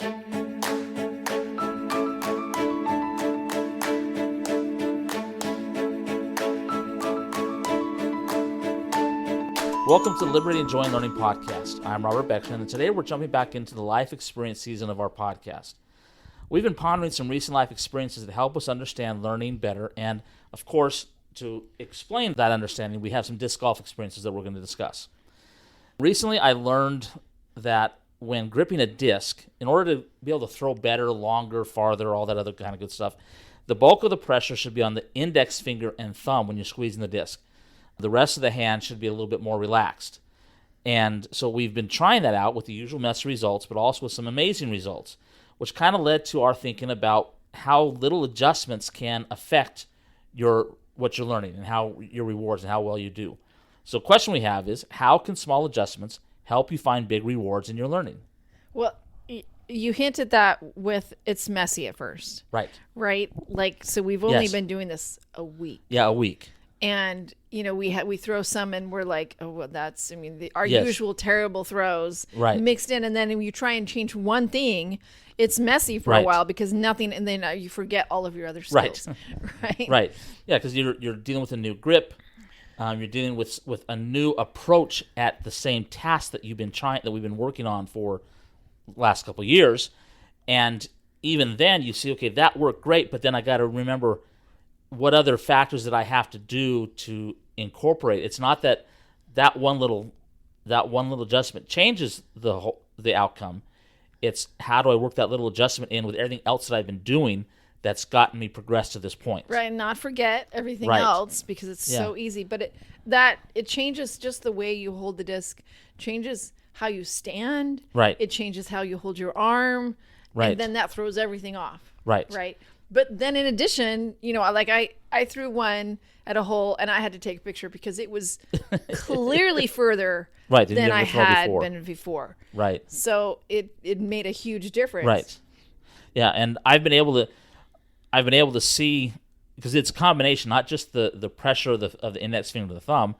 Welcome to the Liberating Joy and Learning Podcast. I'm Robert Beckman, and today we're jumping back into the life experience season of our podcast. We've been pondering some recent life experiences that help us understand learning better, and of course, to explain that understanding, we have some disc golf experiences that we're going to discuss. Recently, I learned that when gripping a disc, in order to be able to throw better, longer, farther, all that other kind of good stuff, the bulk of the pressure should be on the index finger and thumb when you're squeezing the disc. The rest of the hand should be a little bit more relaxed. And so we've been trying that out with the usual mess results, but also with some amazing results, which kind of led to our thinking about how little adjustments can affect what you're learning and how your rewards and how well you do. So the question we have is, how can small adjustments help you find big rewards in your learning? Well, you hinted that with it's messy at first. Right. Right? Like, so we've only been doing this a week. Yeah, a week. And, you know, we throw some and we're like, oh, well, that's, I mean, our usual terrible throws mixed in. And then when you try and change one thing, it's messy for a while because nothing, and then you forget all of your other skills. Right. Right. Yeah, because you're dealing with a new grip. You're dealing with a new approach at the same task that we've been working on for the last couple of years. And even then you see, okay, that worked great, but then I got to remember what other factors that I have to do to incorporate. It's not that one little adjustment changes the outcome. It's how do I work that little adjustment in with everything else that I've been doing that's gotten me progressed to this point. Right, and not forget everything else because it's so easy. But it changes just the way you hold the disc, changes how you stand. Right. It changes how you hold your arm. Right. And then that throws everything off. Right. Right. But then in addition, you know, like I threw one at a hole and I had to take a picture because it was clearly further than I had been before. Right. So it made a huge difference. Right. Yeah, and I've been able to see, because it's a combination, not just the pressure of the index finger to the thumb,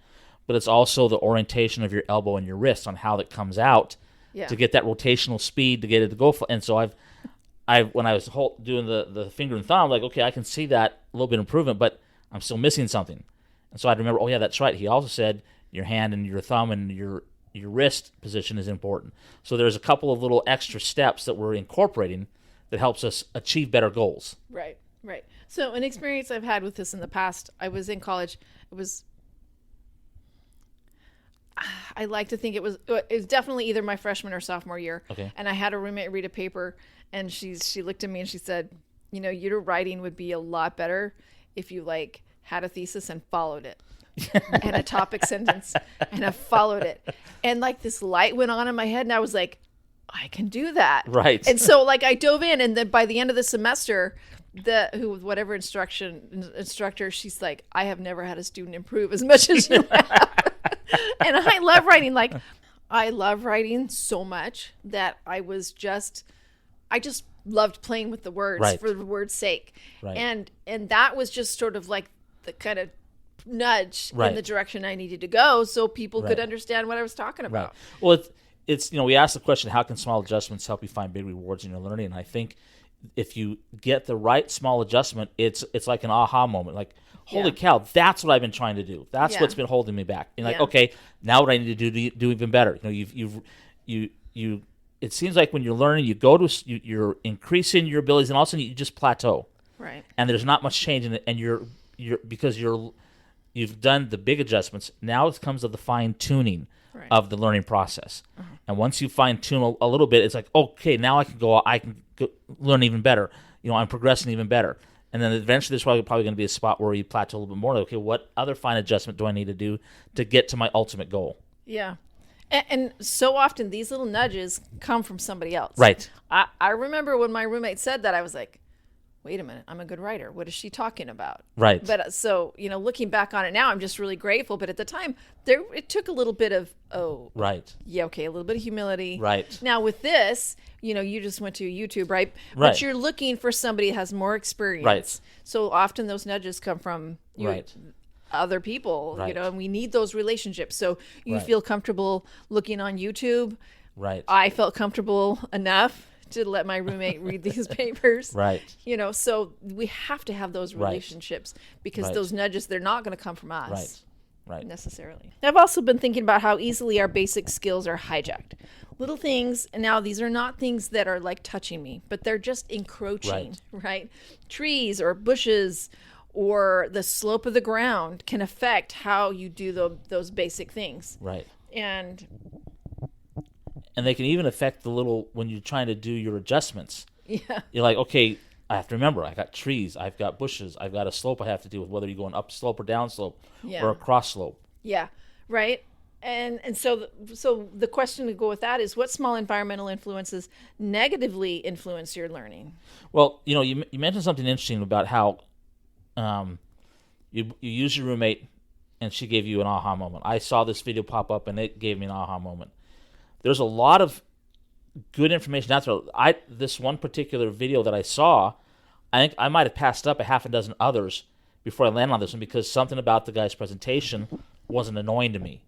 but it's also the orientation of your elbow and your wrist on how that comes out to get that rotational speed to get it to go. And so when I was doing the finger and thumb, like, okay, I can see that a little bit improvement, but I'm still missing something. And so I'd remember, oh yeah, that's right. He also said your hand and your thumb and your wrist position is important. So there's a couple of little extra steps that we're incorporating that helps us achieve better goals. Right. So an experience I've had with this in the past, I was in college. I like to think it was definitely either my freshman or sophomore year. Okay. And I had a roommate read a paper, and she looked at me and she said, you know, your writing would be a lot better if you like had a thesis and followed it. And a topic sentence, and I followed it. And like this light went on in my head, and I was like, I can do that. Right. And so like I dove in, and then by the end of the semester, whatever instructor, she's like, I have never had a student improve as much as you have. And I love writing. Like, I love writing so much that I just loved playing with the words for the word's sake. Right. And that was just sort of like the kind of nudge in the direction I needed to go so people could understand what I was talking about. Right. Well, it's we asked the question, how can small adjustments help you find big rewards in your learning? And I think if you get the right small adjustment, it's like an aha moment. Like, holy cow, that's what I've been trying to do. That's what's been holding me back. And like, okay, now what I need to do even better. You know, you. It seems like when you're learning, you're increasing your abilities, and all of a sudden you just plateau. Right. And there's not much change in it, and you've done the big adjustments. Now it comes to the fine tuning of the learning process. Uh-huh. And once you fine tune a little bit, it's like, okay, now I can go learn even better. You know, I'm progressing even better. And then eventually there's probably going to be a spot where you plateau a little bit more. Like, okay, what other fine adjustment do I need to do to get to my ultimate goal? Yeah. And so often these little nudges come from somebody else. Right. I remember when my roommate said that, I was like, wait a minute, I'm a good writer. What is she talking about? Right. But so, you know, looking back on it now, I'm just really grateful. But at the time, it took a little bit of, right. Yeah, okay, a little bit of humility. Right. Now with this, you know, you just went to YouTube, right? Right. But you're looking for somebody that has more experience. Right. So often those nudges come from other people, you know, and we need those relationships. So you feel comfortable looking on YouTube. Right. I felt comfortable enough to let my roommate read these papers. Right. So we have to have those relationships because Right. those nudges, they're not going to come from us. Right. Necessarily. I've also been thinking about how easily our basic skills are hijacked. Little things, and now these are not things that are like touching me, but they're just encroaching, right? Trees or bushes or the slope of the ground can affect how you do those basic things. Right. And they can even affect when you're trying to do your adjustments. yeah. You're like, okay, I have to remember, I got trees, I've got bushes, I've got a slope I have to deal with, whether you're going up slope or down slope or a cross slope. Yeah, right. And so the question to go with that is, what small environmental influences negatively influence your learning? Well, you mentioned something interesting about how you use your roommate and she gave you an aha moment. I saw this video pop up and it gave me an aha moment. There's a lot of good information out there. This one particular video that I saw, I think I might have passed up a half a dozen others before I landed on this one because something about the guy's presentation wasn't annoying to me.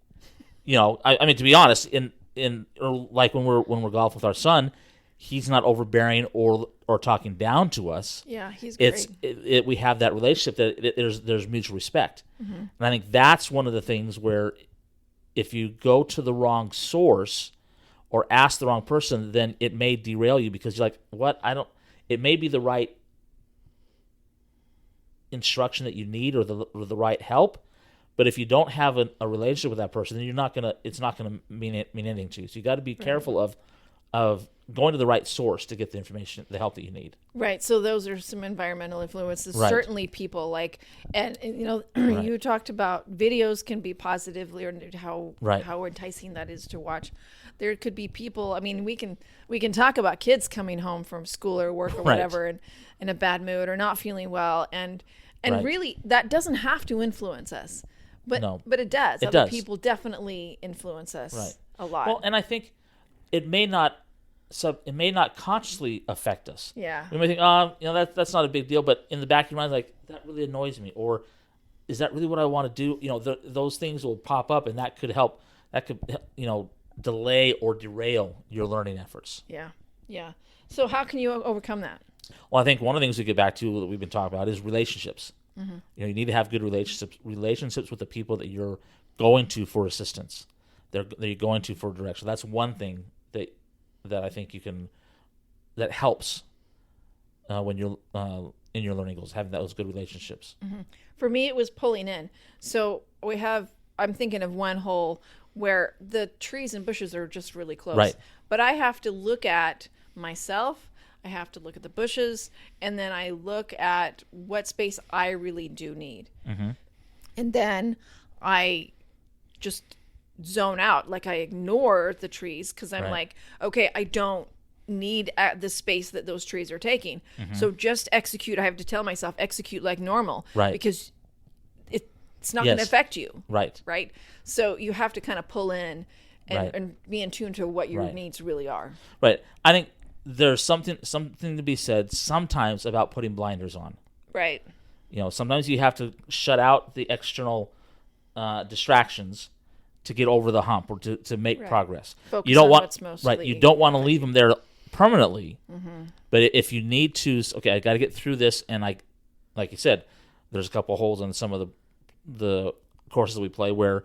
I mean, to be honest, or like when we're golfing with our son, he's not overbearing or talking down to us. Yeah, he's great. We have that relationship that there's mutual respect, and I think that's one of the things where if you go to the wrong source or ask the wrong person, then it may derail you because you're like, what? It may be the right instruction that you need or the right help, but if you don't have a relationship with that person, then it's not gonna mean anything to you. So you got to be careful of going to the right source to get the information, the help that you need. Right. So those are some environmental influences. Right. Certainly people and you talked about videos can be positively or how enticing that is to watch. There could be people, I mean, we can talk about kids coming home from school or work or whatever and in a bad mood or not feeling well and really that doesn't have to influence us. But it does. Other people definitely influence us a lot. Well, and I think it may not consciously affect us. Yeah. We may think, that's not a big deal, but in the back of your mind, like, that really annoys me, or is that really what I want to do? Those things will pop up, and that could help. That could, delay or derail your learning efforts. Yeah. Yeah. So how can you overcome that? Well, I think one of the things we get back to that we've been talking about is relationships. Mm-hmm. You need to have good relationships with the people that you're going to for assistance. That you're going to for direction. That's one thing that I think that helps when you're in your learning goals, having those good relationships. Mm-hmm. For me, it was pulling in. So I'm thinking of one hole where the trees and bushes are just really close. Right. But I have to look at myself, I have to look at the bushes, and then I look at what space I really do need. Mm-hmm. And then I just zone out. Like I ignore the trees because I'm like, okay, I don't need the space that those trees are taking. Mm-hmm. So just execute. I have to tell myself, execute like normal. Right. Because it's not going to affect you. Right. Right. So you have to kind of pull in and be in tune to what your needs really are. Right. I think there's something to be said sometimes about putting blinders on. Right. Sometimes you have to shut out the external distractions to get over the hump or to make progress. Focus you don't on want what's mostly you don't want to leave them there permanently. Mm-hmm. But if you need to, okay, I got to get through this, and like you said, there's a couple holes in some of the courses that we play where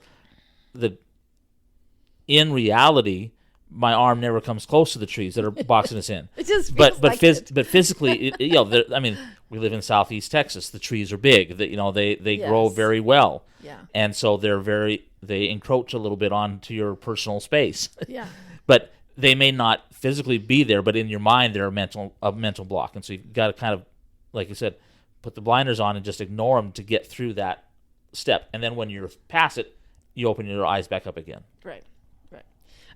in reality my arm never comes close to the trees that are boxing us in. It just but feels physically, I mean, we live in Southeast Texas. The trees are big. They grow very well. Yeah. And so they encroach a little bit onto your personal space. Yeah. But they may not physically be there, but in your mind they're a mental block. And so you've got to kind of, like you said, put the blinders on and just ignore them to get through that step. And then when you're past it, you open your eyes back up again. Right.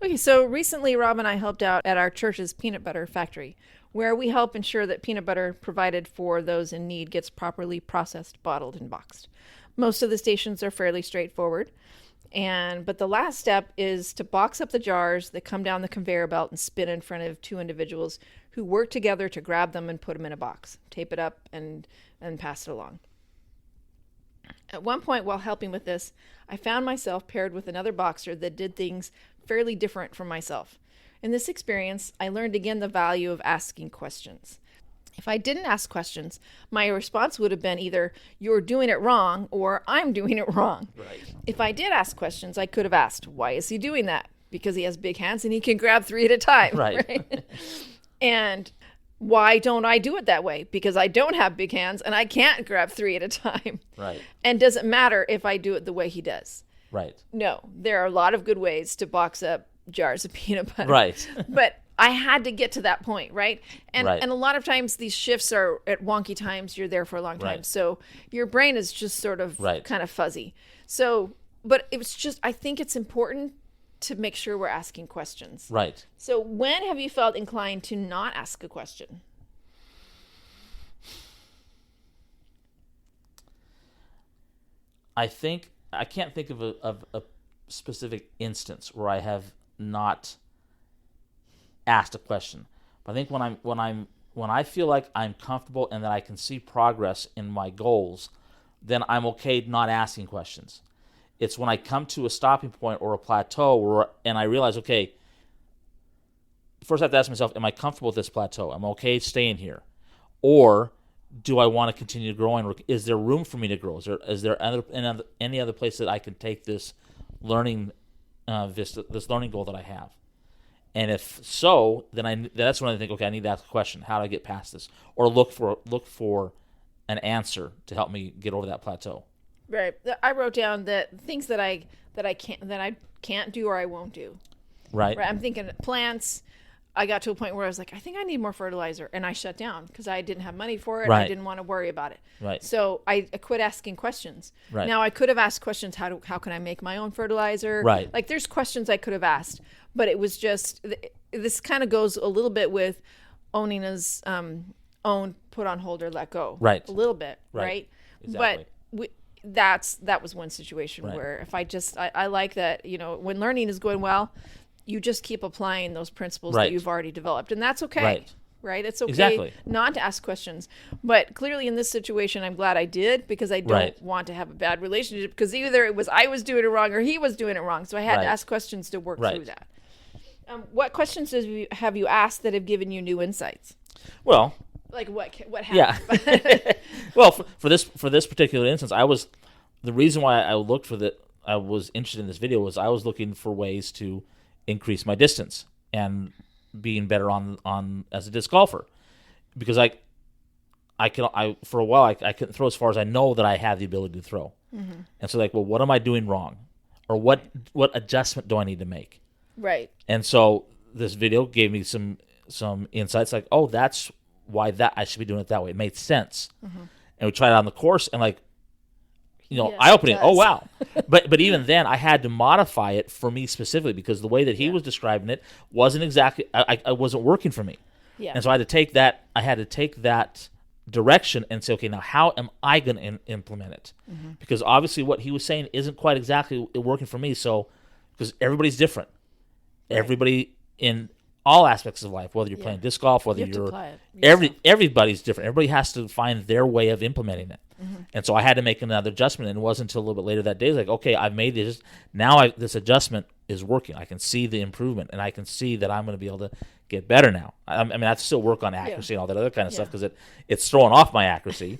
Okay, so recently Rob and I helped out at our church's peanut butter factory, where we help ensure that peanut butter provided for those in need gets properly processed, bottled, and boxed. Most of the stations are fairly straightforward, but the last step is to box up the jars that come down the conveyor belt and spin in front of two individuals who work together to grab them and put them in a box, tape it up, and pass it along. At one point while helping with this, I found myself paired with another boxer that did things fairly different from myself. In this experience, I learned again the value of asking questions. If I didn't ask questions, my response would have been either you're doing it wrong or I'm doing it wrong. Right. If I did ask questions, I could have asked, why is he doing that? Because he has big hands and he can grab 3 at a time. Right. And why don't I do it that way? Because I don't have big hands and I can't grab 3 at a time. Right. And does it matter if I do it the way he does? Right. No, there are a lot of good ways to box up jars of peanut butter. Right. But I had to get to that point, right? And Right. and a lot of times these shifts are at wonky times. You're there for a long time. Right. So your brain is just sort of Right. kind of fuzzy. So, but it was just, I think it's important to make sure we're asking questions. Right. So when have you felt inclined to not ask a question? I think I can't think of a specific instance where I have not asked a question. But I think when I feel like I'm comfortable and that I can see progress in my goals, then I'm okay not asking questions. It's when I come to a stopping point or a plateau and I realize, okay, first I have to ask myself, am I comfortable with this plateau? I'm okay staying here. Or do I want to continue growing? Is there room for me to grow? Is there any other place that I can take this learning this learning goal that I have? And if so, then that's when I think, okay, I need to ask a question. How do I get past this? Or look for an answer to help me get over that plateau. Right. I wrote down that things that I can't do or I won't do. Right. I'm thinking plants. I got to a point where I was like, I think I need more fertilizer, and I shut down because I didn't have money for it. Right. And I didn't want to worry about it. Right. So I quit asking questions. Right. Now I could have asked questions. How can I make my own fertilizer? Right. Like there's questions I could have asked, but it was just this kind of goes a little bit with owning as own, put on hold, or let go. Right. A little bit. Right. Right. Exactly. But that was one situation Right. where if I like that, when learning is going well, you just keep applying those principles Right. that you've already developed, and that's okay. Right. Right? It's okay Exactly. not to ask questions. But clearly in this situation, I'm glad I did, because I don't Right. want to have a bad relationship, because either it was I was doing it wrong or he was doing it wrong. So I had Right. to ask questions to work Right. through that. What questions have you asked that have given you new insights? Well, Like what yeah. happened? Well, for this particular instance, the reason why I was interested in this video was I was looking for ways to increase my distance and being better on as a disc golfer, because I for a while I couldn't throw as far as I know that I have the ability to throw. Mm-hmm. And so well, what am I doing wrong, or what adjustment do I need to make? Right. And so this video gave me some insights, like, oh, that's why I should be doing it that way. It made sense. Mm-hmm. And we tried it on the course, and Yes, eye-opening. it Oh, does. wow. But even then, I had to modify it for me specifically, because the way that he was describing it wasn't exactly, I wasn't working for me. Yeah. And so I had to take that direction and say, okay, now how am I going to implement it? Mm-hmm. Because obviously what he was saying isn't quite exactly working for me. So, because everybody's different. Right. Everybody in all aspects of life, whether you're playing disc golf, whether everybody's different. Everybody has to find their way of implementing it. Mm-hmm. And so I had to make another adjustment, and it wasn't until a little bit later that day, it's like, okay, I've made this. Now this adjustment is working. I can see the improvement, and I can see that I'm going to be able to get better now. I mean, I have to still work on accuracy and all that other kind of stuff, because it's throwing off my accuracy.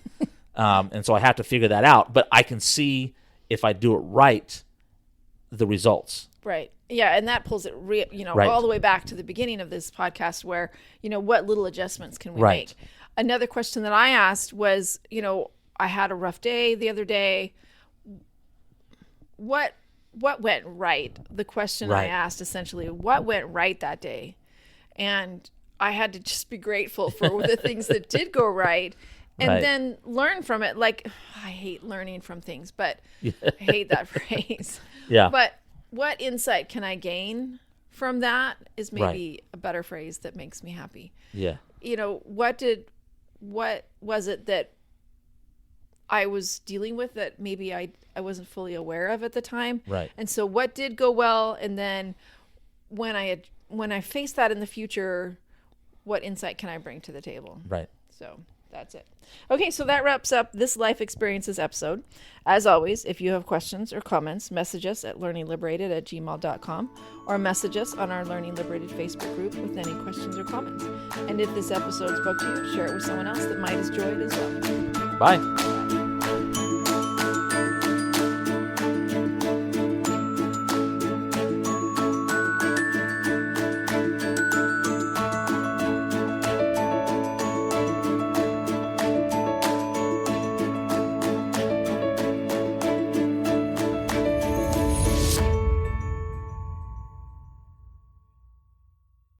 And so I have to figure that out. But I can see, if I do it right, the results. Right. Yeah, and that pulls it, Right. all the way back to the beginning of this podcast, where, what little adjustments can we Right. make? Another question that I asked was, I had a rough day the other day. What went right? The question I Right. asked essentially, what went right that day? And I had to just be grateful for the things that did go right, and Right. then learn from it. Like, I hate learning from things, but I hate that phrase. Yeah. But what insight can I gain from that is maybe a better phrase that makes me happy. Yeah. What was it that I was dealing with that maybe I wasn't fully aware of at the time? Right. And so what did go well? And then when I face that in the future, what insight can I bring to the table? Right. So That's it. Okay, so that wraps up this Life Experiences episode. As always, if you have questions or comments, message us at learningliberated@gmail.com or message us on our Learning Liberated Facebook group with any questions or comments. And if this episode spoke to you, share it with someone else that might enjoy it as well. Bye.